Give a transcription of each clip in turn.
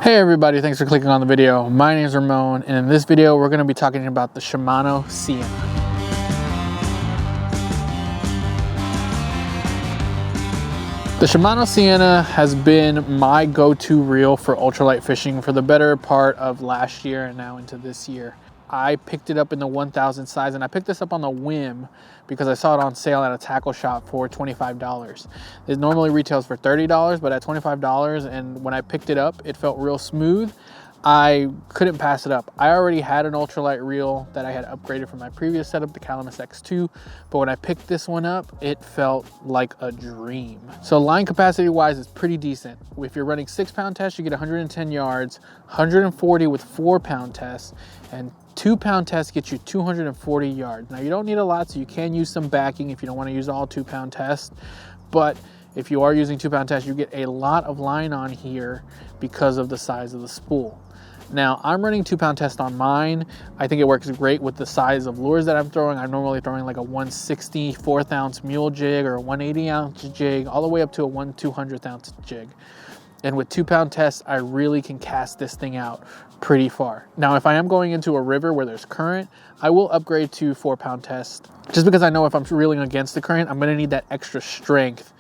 Hey everybody, thanks for clicking on the video. My name is Ramon, and in this video we're going to be talking about the Shimano Sienna. The Shimano Sienna has been my go-to reel for ultralight fishing for the better part of last year and now into this year. I picked it up in the 1000 size, and I picked this up on the whim because I saw it on sale at a tackle shop for $25. It normally retails for $30, but at $25, and when I picked it up, it felt real smooth. I couldn't pass it up. I already had an ultralight reel that I had upgraded from my previous setup, the Calamus X2, but when I picked this one up, it felt like a dream. So line capacity wise, it's pretty decent. If you're running 6-pound test, you get 110 yards, 140 with 4-pound tests, and 2-pound test gets you 240 yards. Now you don't need a lot, so you can use some backing if you don't want to use all 2-pound tests, but if you are using 2-pound test, you get a lot of line on here because of the size of the spool. Now I'm running 2-pound test on mine. I think it works great with the size of lures that I'm throwing. I'm normally throwing like a 160 4th ounce mule jig or a 180 ounce jig, all the way up to a 1/200th ounce jig. And with 2-pound tests, I really can cast this thing out pretty far. Now, if I am going into a river where there's current, I will upgrade to 4-pound test, just because I know if I'm reeling against the current, I'm gonna need that extra strength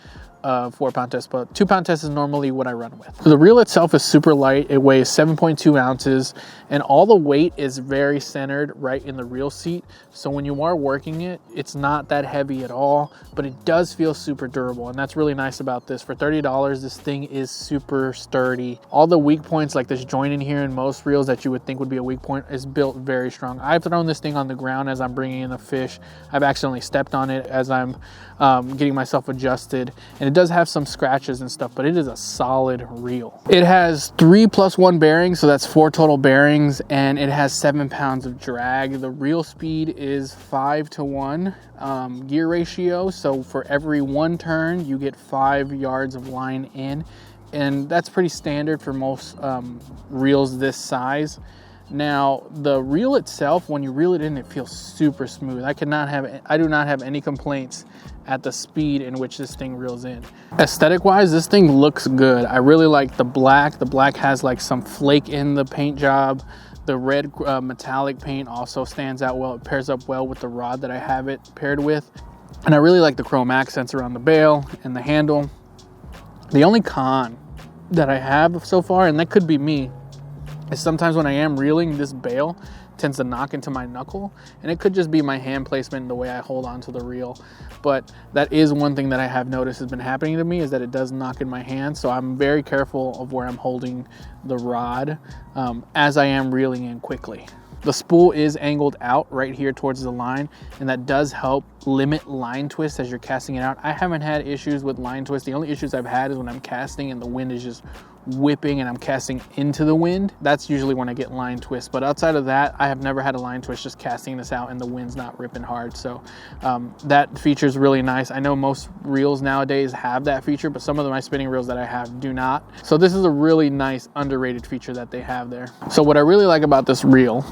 of 4-pound test, but 2-pound test is normally what I run with. So the reel itself is super light. It weighs 7.2 ounces, and all the weight is very centered right in the reel seat. So when you are working it, it's not that heavy at all, but it does feel super durable, and that's really nice about this. For $30, this thing is super sturdy. All the weak points, like this joint in here in most reels that you would think would be a weak point, is built very strong. I've thrown this thing on the ground as I'm bringing in the fish. I've accidentally stepped on it as I'm getting myself adjusted, and it does have some scratches and stuff, but it is a solid reel. It has 3+1 bearings, so that's 4 total bearings, and it has 7 pounds of drag. The reel speed is 5-to-1 gear ratio, so for every 1 turn you get 5 yards of line in, and that's pretty standard for most reels this size. Now the reel itself, when you reel it in, it feels super smooth. I do not have any complaints at the speed in which this thing reels in. Aesthetic wise, this thing looks good. I really like the black. The black has like some flake in the paint job. The red metallic paint also stands out well. It pairs up well with the rod that I have it paired with. And I really like the chrome accents around the bail and the handle. The only con that I have so far, and that could be me, is sometimes when I am reeling, this bail tends to knock into my knuckle, and it could just be my hand placement and the way I hold onto the reel. But that is one thing that I have noticed has been happening to me, is that it does knock in my hand, so I'm very careful of where I'm holding the rod as I am reeling in quickly. The spool is angled out right here towards the line, and that does help limit line twist as you're casting it out. I haven't had issues with line twist. The only issues I've had is when I'm casting and the wind is just whipping and I'm casting into the wind. That's usually when I get line twist, but outside of that, I have never had a line twist just casting this out and the wind's not ripping hard. So that feature is really nice. I know most reels nowadays have that feature, but some of my spinning reels that I have do not. So this is a really nice underrated feature that they have there. So what I really like about this reel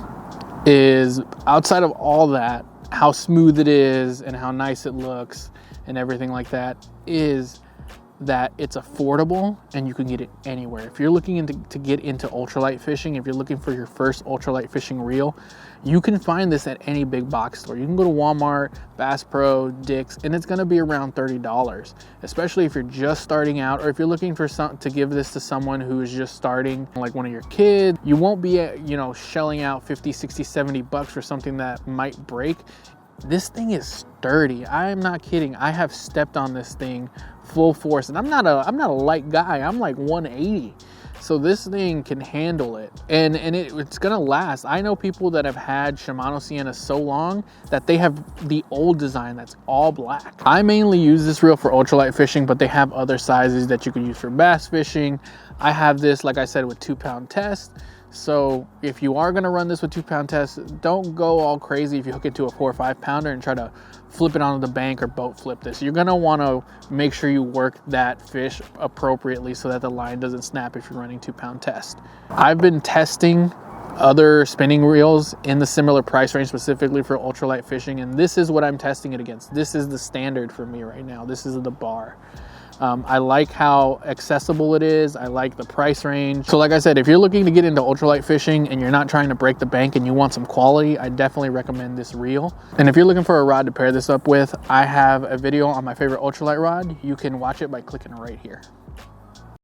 is, outside of all that, how smooth it is and how nice it looks and everything like that, is that it's affordable and you can get it anywhere. If you're looking to get into ultralight fishing, if you're looking for your first ultralight fishing reel, you can find this at any big box store. You can go to Walmart, Bass Pro, Dick's, and it's gonna be around $30, especially if you're just starting out, or if you're looking for to give this to someone who is just starting, like one of your kids. You won't be shelling out 50, 60, 70 bucks for something that might break. This thing is sturdy. I am not kidding. I have stepped on this thing full force, and I'm not a light guy. I'm like 180. So this thing can handle it, and it's gonna last. I know people that have had Shimano Sienna so long that they have the old design that's all black. I mainly use this reel for ultralight fishing, but they have other sizes that you can use for bass fishing. I have this, like I said, with 2-pound test. So if you are gonna run this with 2-pound test, don't go all crazy if you hook it to a 4 or 5 pounder and try to flip it onto the bank or boat flip this. You're gonna wanna make sure you work that fish appropriately so that the line doesn't snap if you're running 2-pound test. I've been testing other spinning reels in the similar price range specifically for ultralight fishing, and this is what I'm testing it against. This is the standard for me right now. This is the bar. I like how accessible it is. I like the price range. So like I said, if you're looking to get into ultralight fishing and you're not trying to break the bank and you want some quality, I definitely recommend this reel. And if you're looking for a rod to pair this up with, I have a video on my favorite ultralight rod. You can watch it by clicking right here.